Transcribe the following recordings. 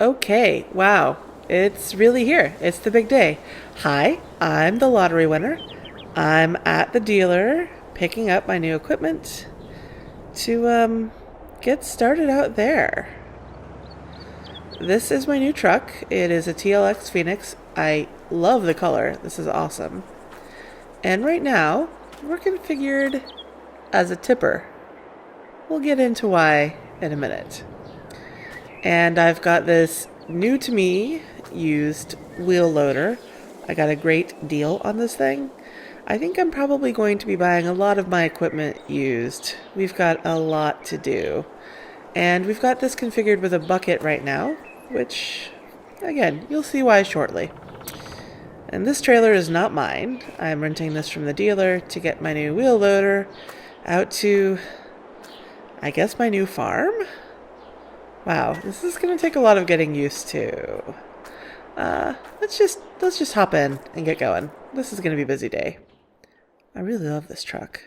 Okay, wow, it's really here. It's the big day. Hi, I'm the lottery winner. I'm at the dealer picking up my new equipment to get started out there. This is my new truck. It is a TLX Phoenix. I love the color. This is awesome. And right now, we're configured as a tipper. We'll get into why in a minute. And I've got this new to me used wheel loader. I got a great deal on this thing. I think I'm probably going to be buying a lot of my equipment used. We've got a lot to do. And we've got this configured with a bucket right now, which, again, you'll see why shortly. And this trailer is not mine. I'm renting this from the dealer to get my new wheel loader out to, I guess, my new farm? Wow, this is going to take a lot of getting used to. Let's just hop in and get going. This is going to be a busy day. I really love this truck.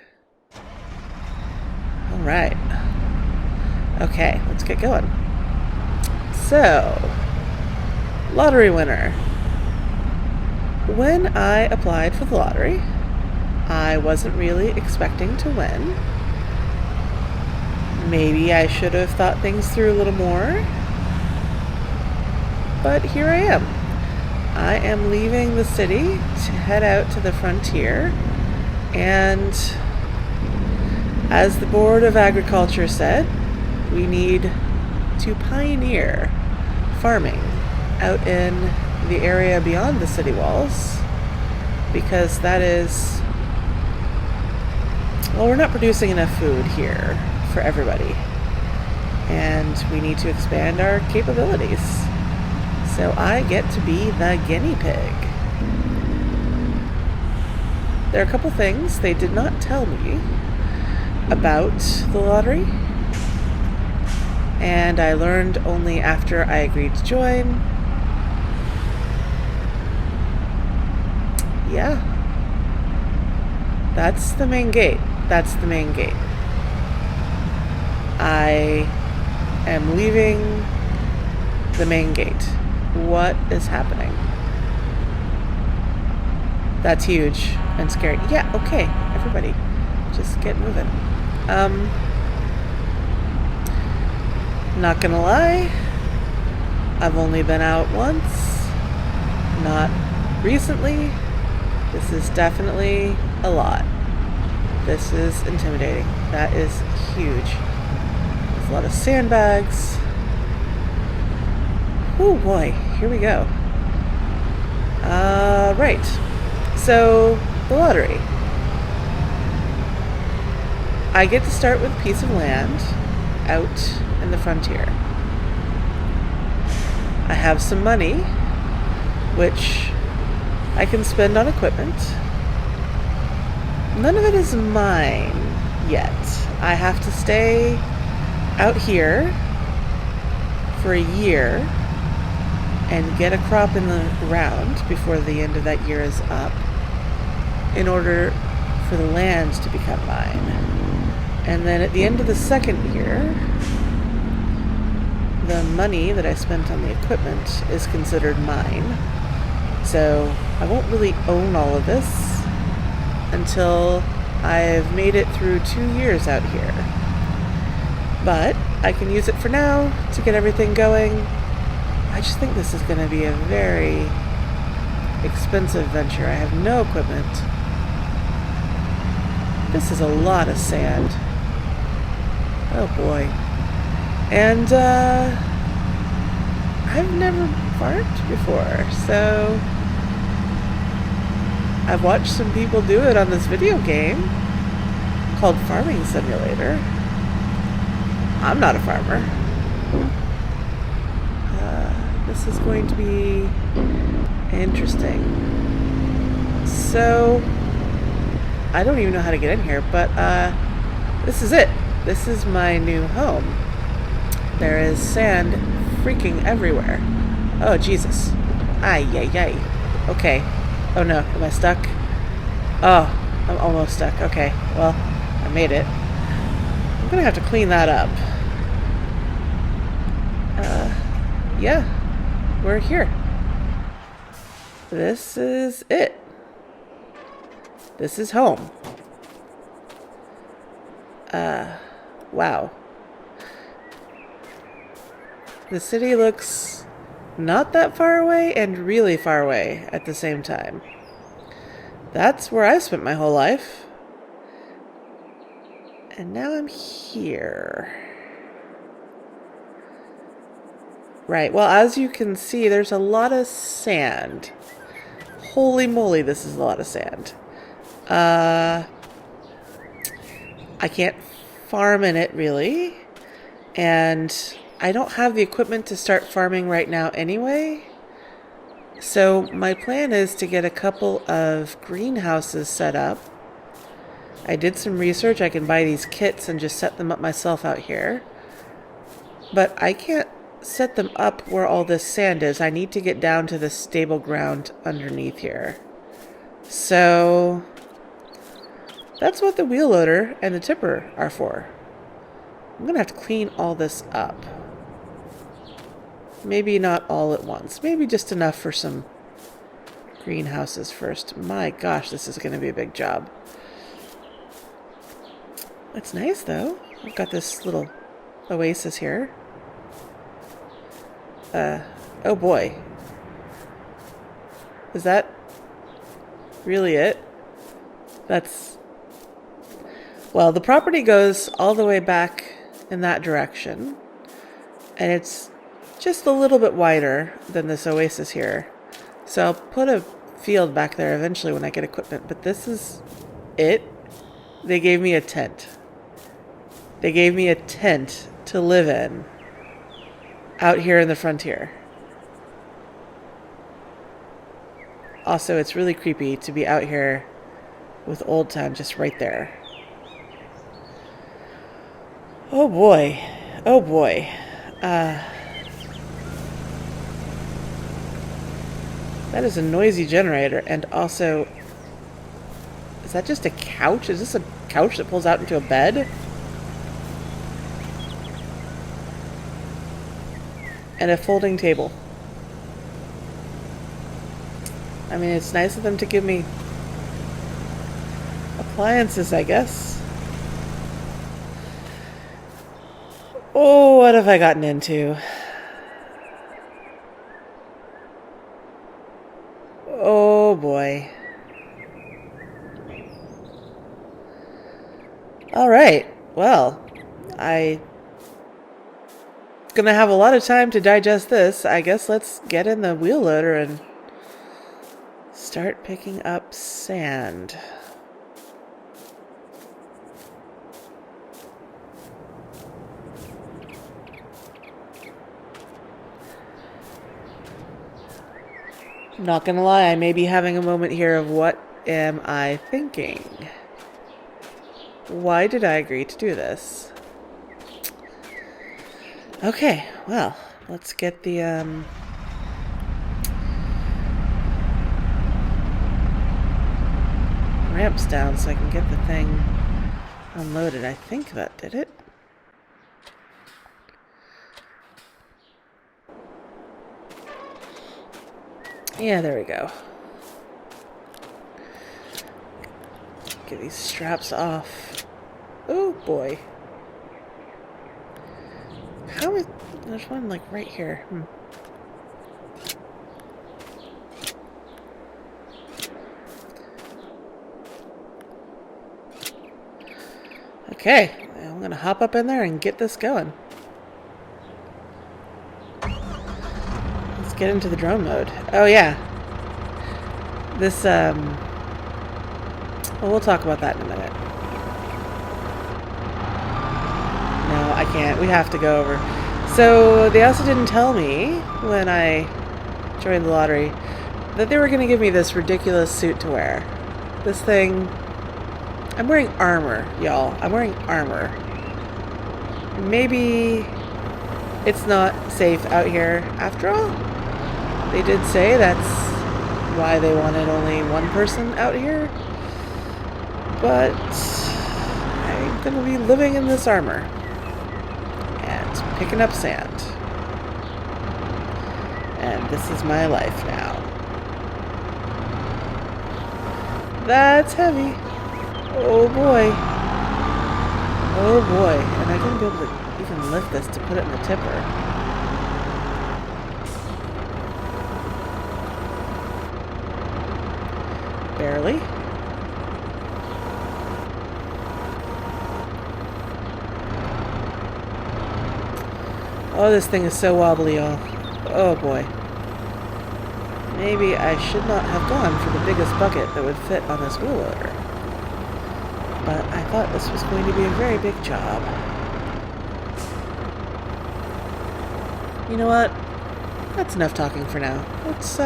All right. Okay, let's get going. So, lottery winner. When I applied for the lottery, I wasn't really expecting to win. Maybe I should have thought things through a little more. But here I am. I am leaving the city to head out to the frontier. And as the Board of Agriculture said, we need to pioneer farming out in the area beyond the city walls. Because that is... well, we're not producing enough food here for everybody, and we need to expand our capabilities. So I get to be the guinea pig. There are a couple things they did not tell me about the lottery, and I learned only after I agreed to join. Yeah, that's the main gate. That's the main gate. I am leaving the main gate. What is happening? That's huge and scary. Yeah, okay, everybody, just get moving. Not gonna lie, I've only been out once, not recently. This is definitely a lot. This is intimidating. That is huge. A lot of sandbags. Oh boy, here we go. Right. So, the lottery. I get to start with a piece of land out in the frontier. I have some money, which I can spend on equipment. None of it is mine yet. I have to stay out here for a year and get a crop in the ground before the end of that year is up in order for the land to become mine. And then at the end of the second year, the money that I spent on the equipment is considered mine. So I won't really own all of this until I've made it through 2 years out here. But I can use it for now to get everything going. I just think this is going to be a very expensive venture. I have no equipment. This is a lot of sand. Oh boy. And I've never farmed before, so I've watched some people do it on this video game called Farming Simulator. I'm not a farmer. This This is going to be interesting. So, I don't even know how to get in here, but this is it. This is my new home. There is sand freaking everywhere. Oh, Jesus. Ay, ay, ay. Okay. Oh no, am I stuck? Oh, I'm almost stuck. Okay, well, I made it. I'm gonna have to clean that up. Yeah, we're here. This is it. This is home. Wow. The city looks not that far away and really far away at the same time. That's where I spent my whole life. And now I'm here. Right, well, as you can see, there's a lot of sand. Holy moly, this is a lot of sand. I can't farm in it, really. And I don't have the equipment to start farming right now anyway. So my plan is to get a couple of greenhouses set up. I did some research. I can buy these kits and just set them up myself out here. But I can't set them up where all this sand is. I need to get down to the stable ground underneath here. So that's what the wheel loader and the tipper are for. I'm gonna have to clean all this up. Maybe not all at once. Maybe just enough for some greenhouses first. My gosh, this is gonna be a big job. It's nice though. I've got this little oasis here. Oh boy. Is that really it? Well, the property goes all the way back in that direction. And it's just a little bit wider than this oasis here. So I'll put a field back there eventually when I get equipment. But this is it. They gave me a tent. They gave me a tent to live in. Out here in the frontier. Also, it's really creepy to be out here with Old Town just right there. Oh boy. Oh boy. That is a noisy generator, and also, is that just a couch? Is this a couch that pulls out into a bed? And a folding table. I mean, it's nice of them to give me appliances, I guess. Oh, what have I gotten into? Oh boy. All right. Well, I'm gonna have a lot of time to digest this. I guess let's get in the wheel loader and start picking up sand. Not gonna lie, I may be having a moment here of what am I thinking? Why did I agree to do this? Okay, well, let's get the ramps down so I can get the thing unloaded. I think that did it. Yeah, there we go. Get these straps off. Oh boy. How is... There's one like right here. Okay, I'm gonna hop up in there and get this going. Let's get into the drone mode. Oh yeah. This, well, we'll talk about that in a minute. No, I can't. We have to go over. So they also didn't tell me when I joined the lottery that they were going to give me this ridiculous suit to wear. This thing... I'm wearing armor, y'all. I'm wearing armor. Maybe it's not safe out here after all. They did say that's why they wanted only one person out here. But I'm going to be living in this armor and picking up sand. And this is my life now. That's heavy. Oh boy. Oh boy. And I didn't be able to even lift this to put it in the tipper. Barely. Oh, this thing is so wobbly, y'all. Oh boy. Maybe I should not have gone for the biggest bucket that would fit on this wheel loader. But I thought this was going to be a very big job. You know what? That's enough talking for now. Let's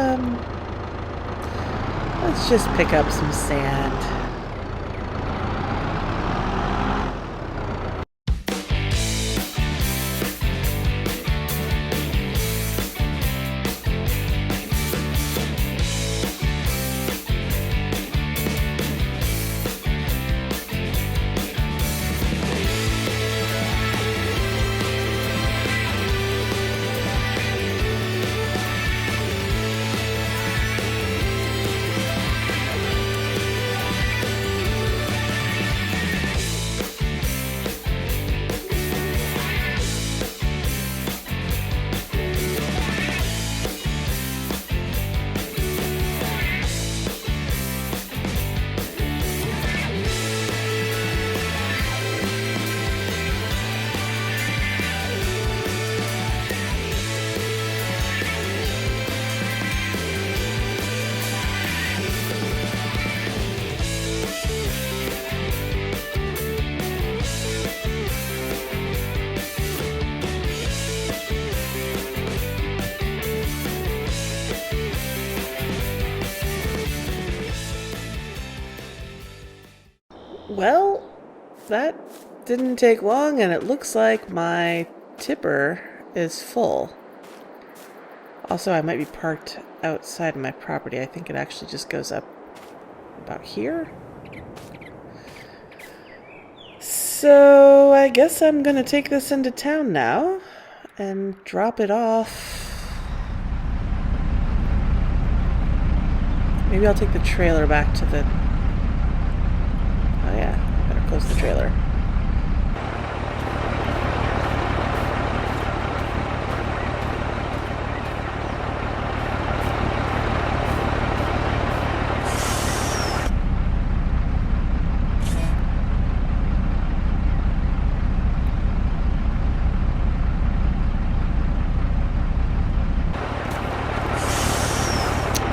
just pick up some sand. Well, that didn't take long, and it looks like my tipper is full. Also, I might be parked outside of my property. I think it actually just goes up about here. So, I guess I'm going to take this into town now and drop it off. Maybe I'll take the trailer back to the... Oh yeah, I better close the trailer.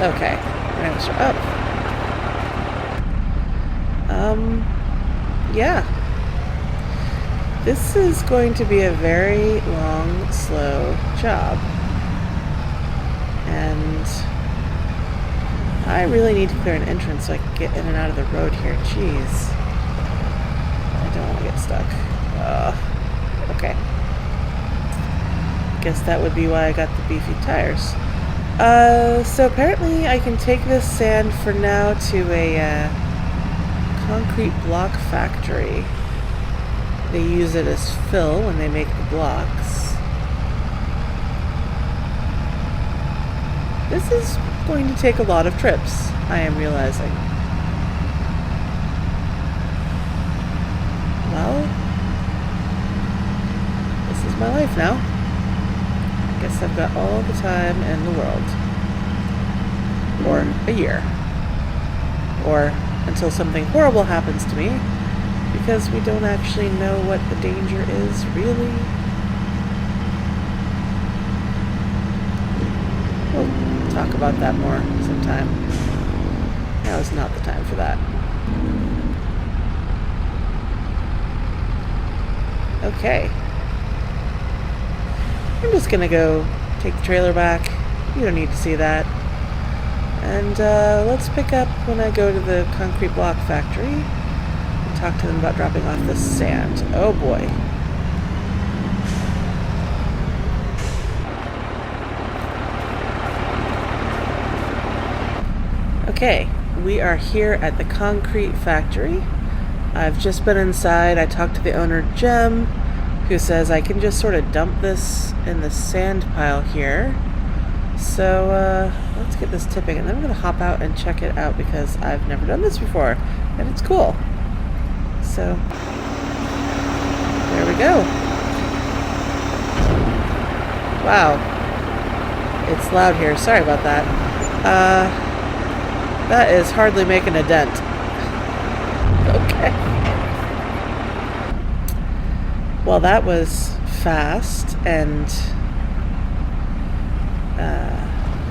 Okay, we're gonna start up. Yeah. This is going to be a very long, slow job. And I really need to clear an entrance so I can get in and out of the road here. Jeez. I don't want to get stuck. Okay. Guess that would be why I got the beefy tires. So apparently I can take this sand for now to a concrete block factory. They use it as fill when they make the blocks. This is going to take a lot of trips, I am realizing. Well, this is my life now. Guess I've got all the time in the world. Or a year. Or until something horrible happens to me, because we don't actually know what the danger is, really. We'll talk about that more sometime. Now is not the time for that. Okay. I'm just gonna go take the trailer back. You don't need to see that. And let's pick up when I go to the concrete block factory and talk to them about dropping off the sand. Oh boy. Okay, we are here at the concrete factory. I've just been inside. I talked to the owner, Jem, who says I can just sort of dump this in the sand pile here. So let's get this tipping, and then I'm going to hop out and check it out because I've never done this before, and it's cool. So there we go. Wow. It's loud here. Sorry about that. That is hardly making a dent. Okay. Well, that was fast and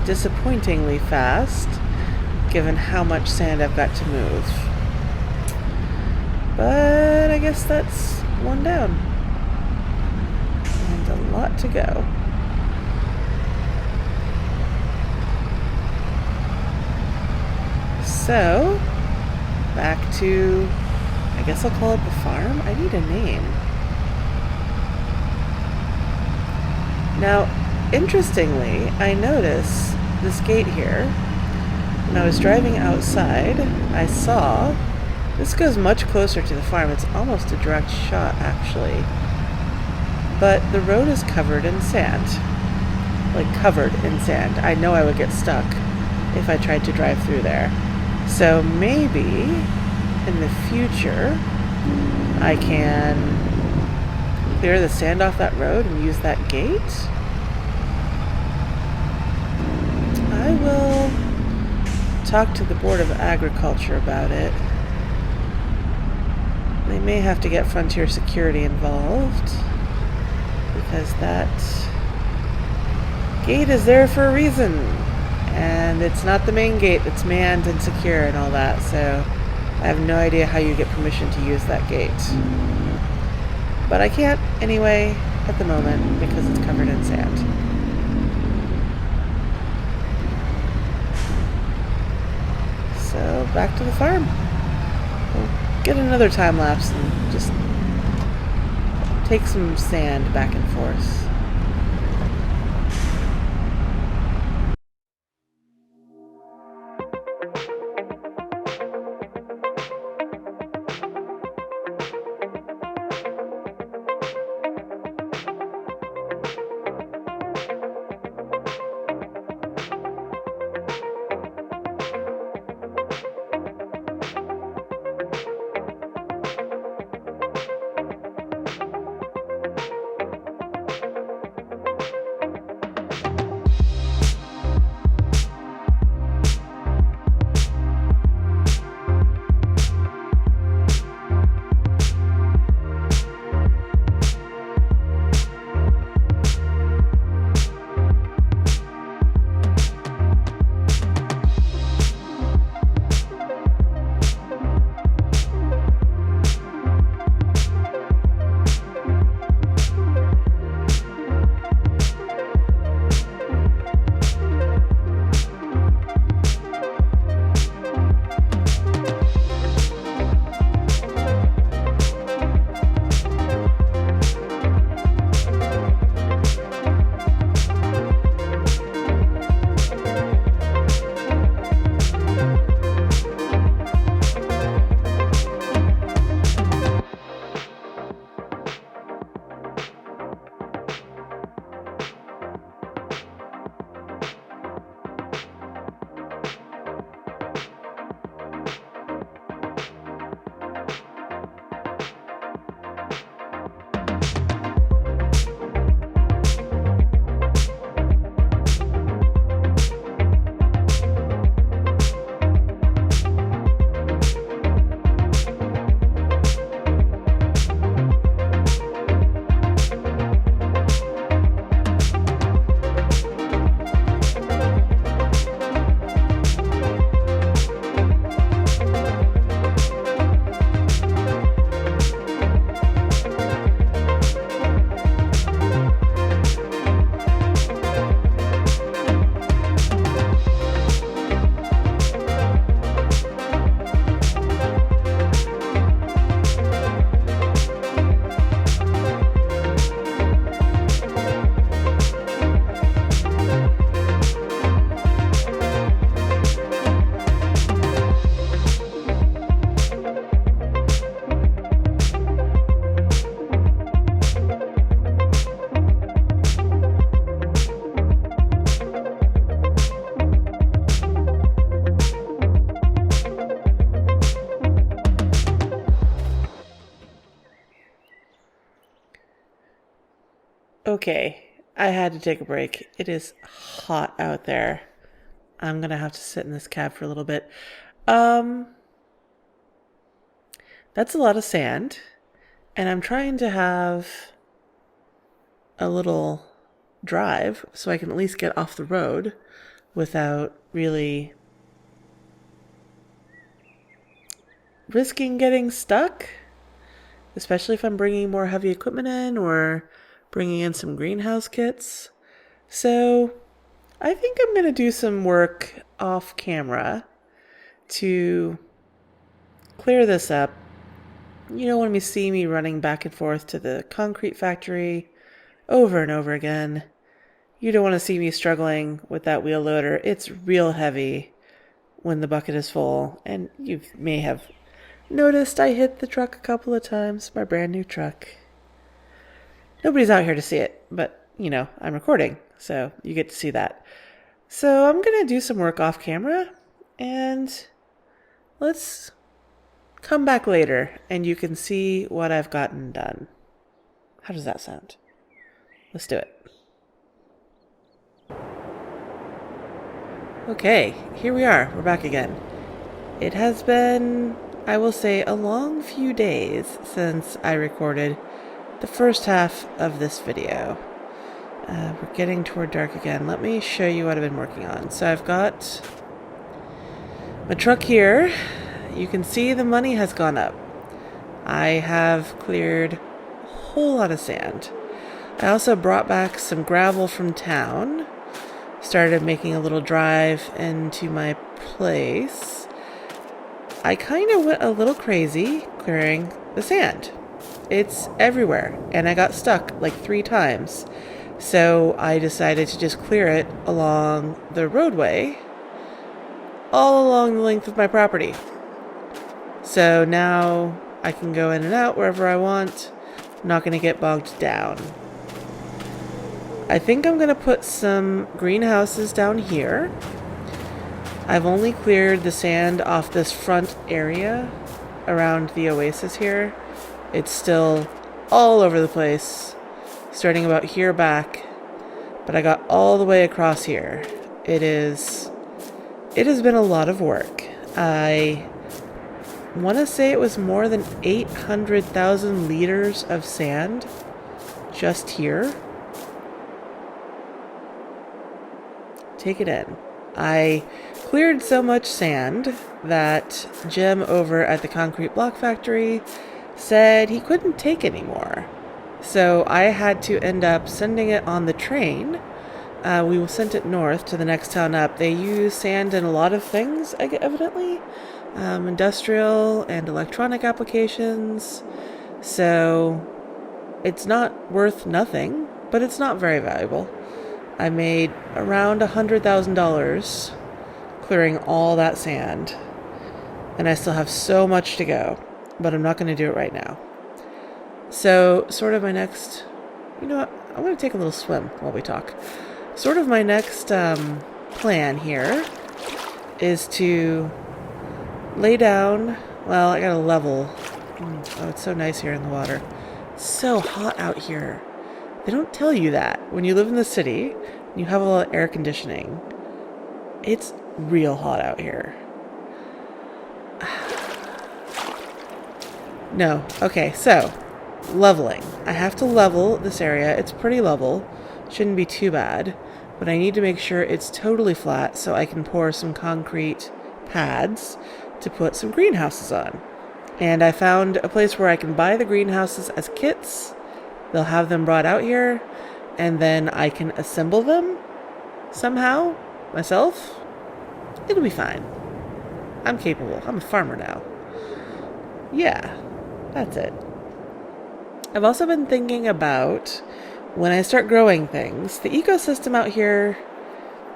disappointingly fast, given how much sand I've got to move. But I guess that's one down. And a lot to go. So, back to, I guess I'll call it the farm. I need a name. Now, interestingly, I noticed this gate here. When I was driving outside, I saw, this goes much closer to the farm. It's almost a direct shot, actually. But the road is covered in sand. Like, covered in sand. I know I would get stuck if I tried to drive through there. So maybe in the future I can clear the sand off that road and use that gate. I will talk to the Board of Agriculture about it. They may have to get Frontier Security involved because that gate is there for a reason. And it's not the main gate that's manned and secure and all that, so I have no idea how you get permission to use that gate. But I can't anyway at the moment because it's covered in sand. So back to the farm. We'll get another time lapse and just take some sand back and forth. Okay, I had to take a break. It is hot out there. I'm gonna have to sit in this cab for a little bit. That's a lot of sand, and I'm trying to have a little drive so I can at least get off the road without really risking getting stuck, especially if I'm bringing more heavy equipment in or bringing in some greenhouse kits. So I think I'm going to do some work off camera to clear this up. You don't want to see me running back and forth to the concrete factory over and over again. You don't want to see me struggling with that wheel loader. It's real heavy when the bucket is full, and you may have noticed I hit the truck a couple of times, my brand new truck. Nobody's out here to see it, but, you know, I'm recording, so you get to see that. So I'm going to do some work off camera, and let's come back later, and you can see what I've gotten done. How does that sound? Let's do it. Okay, here we are. We're back again. It has been, I will say, a long few days since I recorded the first half of this video. We're getting toward dark again. Let me show you what I've been working on. So I've got my truck here. You can see the money has gone up. I have cleared a whole lot of sand. I also brought back some gravel from town. Started making a little drive into my place. I kind of went a little crazy clearing the sand. It's everywhere, and I got stuck like 3 times. So I decided to just clear it along the roadway, all along the length of my property. So now I can go in and out wherever I want. I'm not going to get bogged down. I think I'm going to put some greenhouses down here. I've only cleared the sand off this front area around the oasis here. It's still all over the place, starting about here back, but I got all the way across here. It has been a lot of work. I want to say it was more than 800,000 liters of sand just here. Take it in. I cleared so much sand that Jim over at the concrete block factory said he couldn't take anymore. So I had to end up sending it on the train. We sent it north to the next town up. They use sand in a lot of things, evidently. Industrial and electronic applications. So it's not worth nothing, but it's not very valuable. I made around $100,000 clearing all that sand. And I still have so much to go, but I'm not going to do it right now. So sort of my next, you know what, I'm going to take a little swim while we talk. Sort of my next plan here is to lay down, well, I got to level. Oh, it's so nice here in the water. It's so hot out here. They don't tell you that when you live in the city, you have a lot of air conditioning. It's real hot out here. No. Okay, so leveling. I have to level this area. It's pretty level. Shouldn't be too bad. But I need to make sure it's totally flat so I can pour some concrete pads to put some greenhouses on. And I found a place where I can buy the greenhouses as kits. They'll have them brought out here, and then I can assemble them somehow myself. It'll be fine. I'm capable. I'm a farmer now. Yeah, that's it. I've also been thinking about when I start growing things, the ecosystem out here,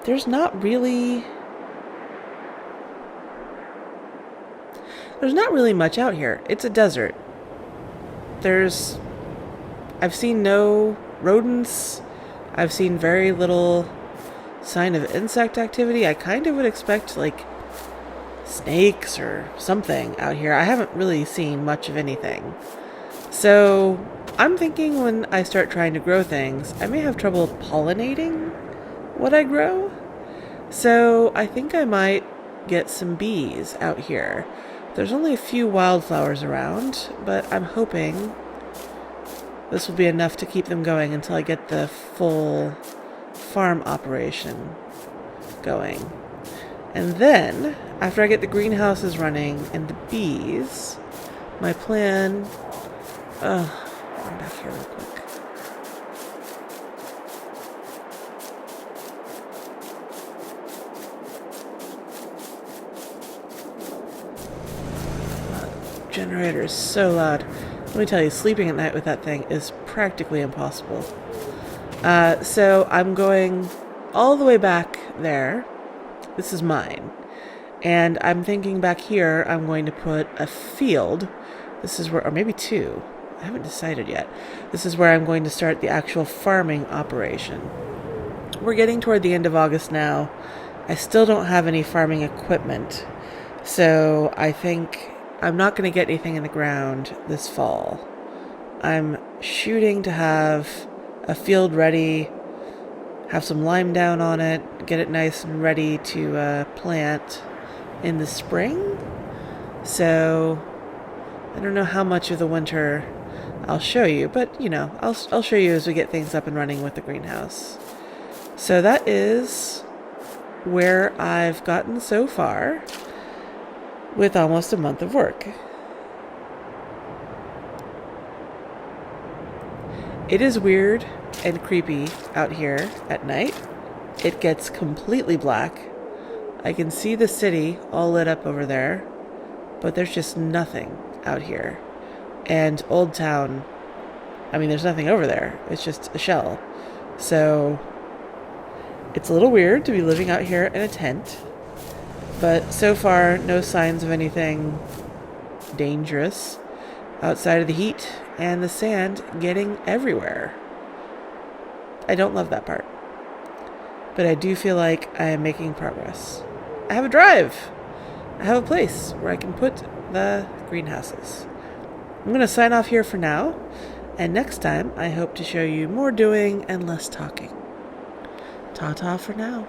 there's not really much out here. It's a desert. I've seen no rodents. I've seen very little sign of insect activity. I kind of would expect like snakes or something out here. I haven't really seen much of anything. So I'm thinking when I start trying to grow things, I may have trouble pollinating what I grow. So I think I might get some bees out here. There's only a few wildflowers around, but I'm hoping this will be enough to keep them going until I get the full farm operation going. And then, after I get the greenhouses running and the bees, my plan... run back here real quick. Generator is so loud. Let me tell you, sleeping at night with that thing is practically impossible. So I'm going all the way back there. This is mine. And I'm thinking back here I'm going to put a field. This is where, or maybe two. I haven't decided yet. This is where I'm going to start the actual farming operation. We're getting toward the end of August now. I still don't have any farming equipment. So I think I'm not going to get anything in the ground this fall. I'm shooting to have a field ready, have some lime down on it, get it nice and ready to plant in the spring. So I don't know how much of the winter I'll show you, but you know, I'll show you as we get things up and running with the greenhouse. So that is where I've gotten so far with almost a month of work. It is weird and creepy out here at night. It gets completely black. I can see the city all lit up over there, but there's just nothing out here. And Old Town, I mean, there's nothing over there. It's just a shell. So it's a little weird to be living out here in a tent. But so far, no signs of anything dangerous outside of the heat and the sand getting everywhere. I don't love that part. But I do feel like I am making progress. I have a drive. I have a place where I can put the greenhouses. I'm going to sign off here for now. And next time, I hope to show you more doing and less talking. Ta-ta for now.